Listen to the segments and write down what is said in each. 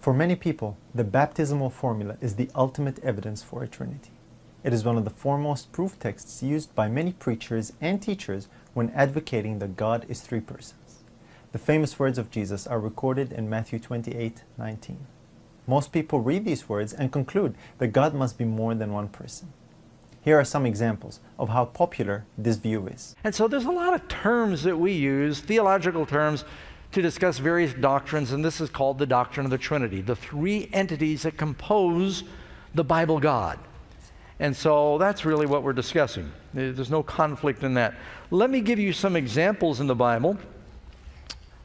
For many people, the baptismal formula is the ultimate evidence for a Trinity. It is one of the foremost proof texts used by many preachers and teachers when advocating that God is three persons. The famous words of Jesus are recorded in Matthew 28:19. Most people read these words and conclude that God must be more than one person. Here are some examples of how popular this view is. And so there's a lot of terms that we use, theological terms, to discuss various doctrines, and this is called the doctrine of the Trinity, the three entities that compose the Bible God. And so that's really what we're discussing. There's no conflict in that. Let me give you some examples in the Bible.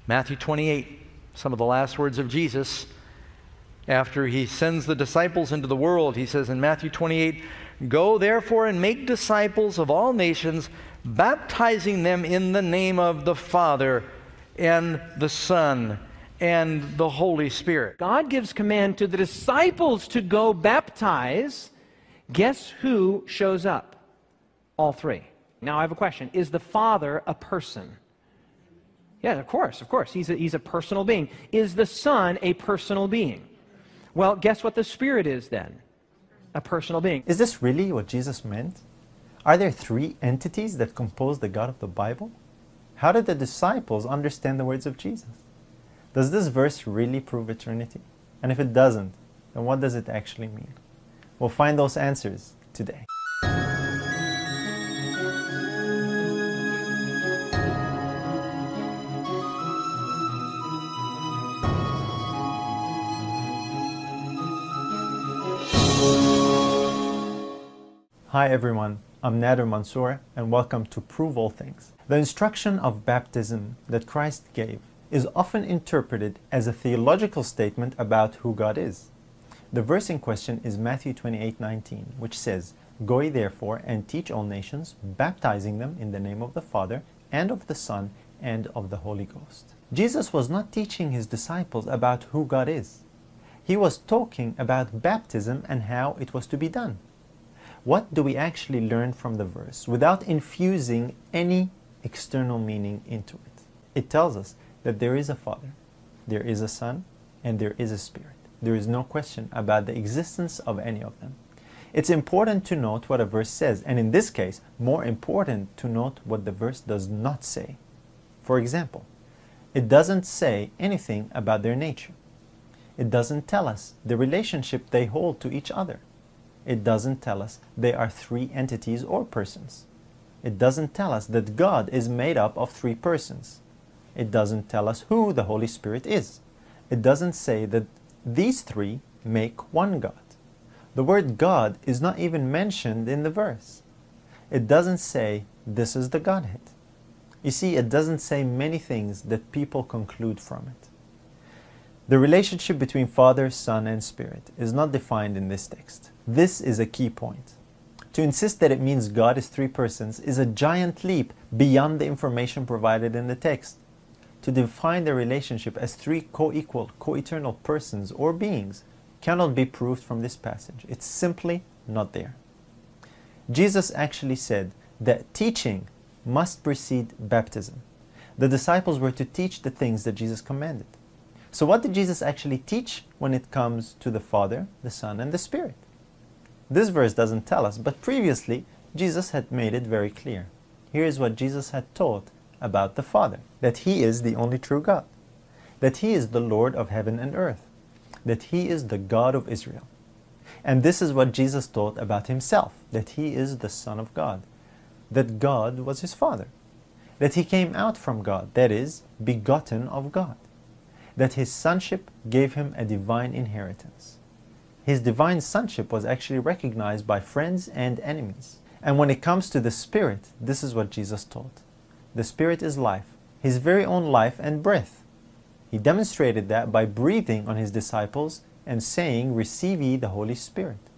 Matthew 28, some of the last words of Jesus. After he sends the disciples into the world, he says in Matthew 28, "Go therefore and make disciples of all nations, baptizing them in the name of the Father and the Son and the Holy Spirit." God gives command to the disciples to go baptize. Guess who shows up? All three. Now I have a question. Is the Father a person? Yeah, of course. He's a personal being. Is the Son a personal being? Well, guess what the Spirit is then? A personal being. Is this really what Jesus meant? Are there three entities that compose the God of the Bible? How did the disciples understand the words of Jesus? Does this verse really prove a Trinity? And if it doesn't, then what does it actually mean? We'll find those answers today. Hi everyone, I'm Nader Mansour and welcome to Prove All Things. The instruction of baptism that Christ gave is often interpreted as a theological statement about who God is. The verse in question is Matthew 28:19, which says, "Go ye therefore and teach all nations, baptizing them in the name of the Father and of the Son and of the Holy Ghost." Jesus was not teaching his disciples about who God is. He was talking about baptism and how it was to be done. What do we actually learn from the verse without infusing any external meaning into it? It tells us that there is a Father, there is a Son, and there is a Spirit. There is no question about the existence of any of them. It's important to note what a verse says, and in this case, more important to note what the verse does not say. For example, it doesn't say anything about their nature. It doesn't tell us the relationship they hold to each other. It doesn't tell us they are three entities or persons. It doesn't tell us that God is made up of three persons. It doesn't tell us who the Holy Spirit is. It doesn't say that these three make one God. The word God is not even mentioned in the verse. It doesn't say this is the Godhead. You see, it doesn't say many things that people conclude from it. The relationship between Father, Son, and Spirit is not defined in this text. This is a key point. To insist that it means God is three persons is a giant leap beyond the information provided in the text. To define the relationship as three co-equal, co-eternal persons or beings cannot be proved from this passage. It's simply not there. Jesus actually said that teaching must precede baptism. The disciples were to teach the things that Jesus commanded. So what did Jesus actually teach when it comes to the Father, the Son, and the Spirit? This verse doesn't tell us, but previously Jesus had made it very clear. Here is what Jesus had taught about the Father, that He is the only true God, that He is the Lord of heaven and earth, that He is the God of Israel. And this is what Jesus taught about Himself, that He is the Son of God, that God was His Father, that He came out from God, that is, begotten of God, that His sonship gave Him a divine inheritance. His divine sonship was actually recognized by friends and enemies. And when it comes to the Spirit, this is what Jesus taught. The Spirit is life, His very own life and breath. He demonstrated that by breathing on His disciples and saying, "Receive ye the Holy Spirit."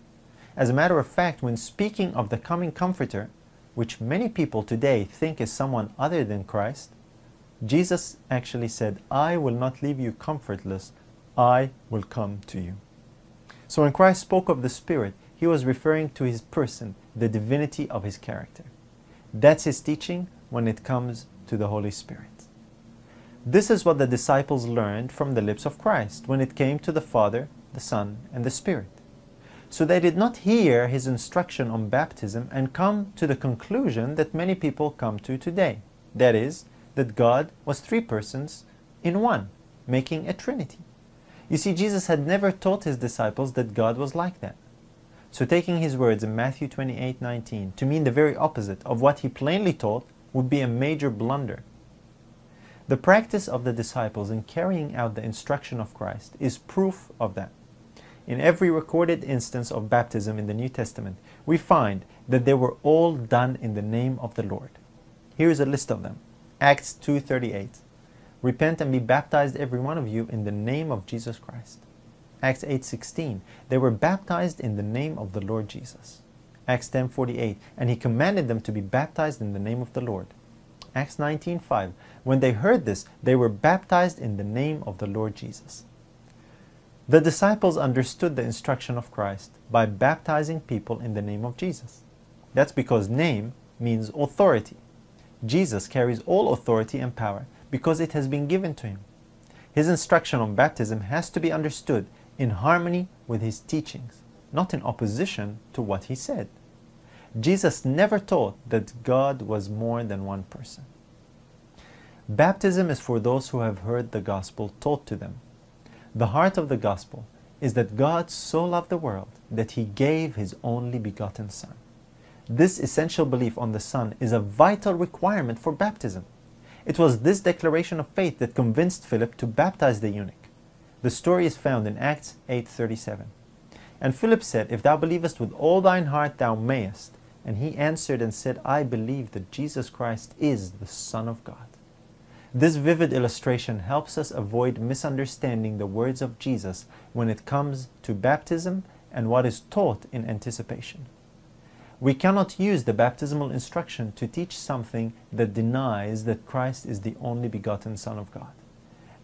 As a matter of fact, when speaking of the coming Comforter, which many people today think is someone other than Christ, Jesus actually said, "I will not leave you comfortless, I will come to you." So when Christ spoke of the Spirit, He was referring to His person, the divinity of His character. That's His teaching when it comes to the Holy Spirit. This is what the disciples learned from the lips of Christ when it came to the Father, the Son, and the Spirit. So they did not hear his instruction on baptism and come to the conclusion that many people come to today. That is, that God was three persons in one, making a Trinity. You see, Jesus had never taught his disciples that God was like that. So taking his words in Matthew 28:19 to mean the very opposite of what he plainly taught would be a major blunder. The practice of the disciples in carrying out the instruction of Christ is proof of that. In every recorded instance of baptism in the New Testament, we find that they were all done in the name of the Lord. Here is a list of them. Acts 2:38. Repent and be baptized every one of you in the name of Jesus Christ. Acts 8:16. They were baptized in the name of the Lord Jesus. Acts 10:48. And he commanded them to be baptized in the name of the Lord. Acts 19:5. When they heard this, they were baptized in the name of the Lord Jesus. The disciples understood the instruction of Christ by baptizing people in the name of Jesus. That's because name means authority. Jesus carries all authority and power because it has been given to him. His instruction on baptism has to be understood in harmony with his teachings, not in opposition to what he said. Jesus never taught that God was more than one person. Baptism is for those who have heard the gospel taught to them. The heart of the gospel is that God so loved the world that he gave his only begotten Son. This essential belief on the Son is a vital requirement for baptism. It was this declaration of faith that convinced Philip to baptize the eunuch. The story is found in Acts 8:37. And Philip said, If thou believest with all thine heart, thou mayest. And he answered and said, I believe that Jesus Christ is the Son of God. This vivid illustration helps us avoid misunderstanding the words of Jesus when it comes to baptism and what is taught in anticipation. We cannot use the baptismal instruction to teach something that denies that Christ is the only begotten Son of God.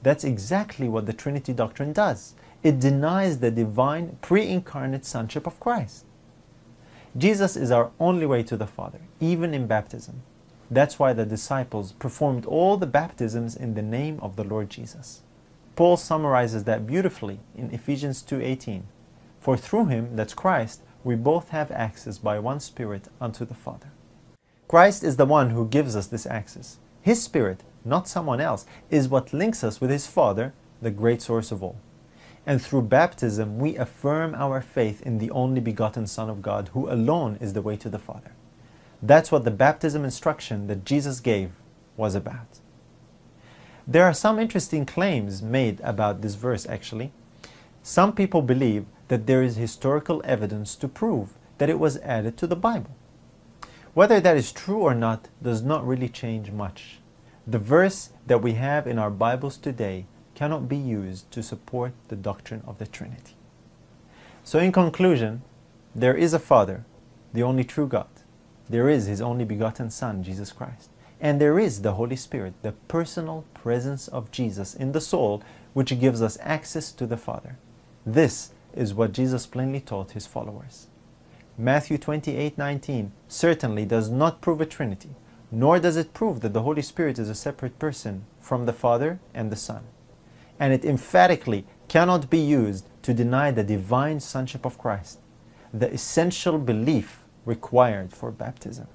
That's exactly what the Trinity doctrine does. It denies the divine pre-incarnate sonship of Christ. Jesus is our only way to the Father, even in baptism. That's why the disciples performed all the baptisms in the name of the Lord Jesus. Paul summarizes that beautifully in Ephesians 2:18. For through him, that's Christ, we both have access by one Spirit unto the Father. Christ is the one who gives us this access. His Spirit, not someone else, is what links us with his Father, the great source of all. And through baptism, we affirm our faith in the only begotten Son of God, who alone is the way to the Father. That's what the baptism instruction that Jesus gave was about. There are some interesting claims made about this verse, actually. Some people believe that there is historical evidence to prove that it was added to the Bible. Whether that is true or not does not really change much. The verse that we have in our Bibles today cannot be used to support the doctrine of the Trinity. So in conclusion, there is a Father, the only true God. There is his only begotten Son, Jesus Christ. And there is the Holy Spirit, the personal presence of Jesus in the soul, which gives us access to the Father. This is what Jesus plainly taught his followers. Matthew 28:19 certainly does not prove a Trinity, nor does it prove that the Holy Spirit is a separate person from the Father and the Son. And it emphatically cannot be used to deny the divine sonship of Christ, the essential belief required for baptism.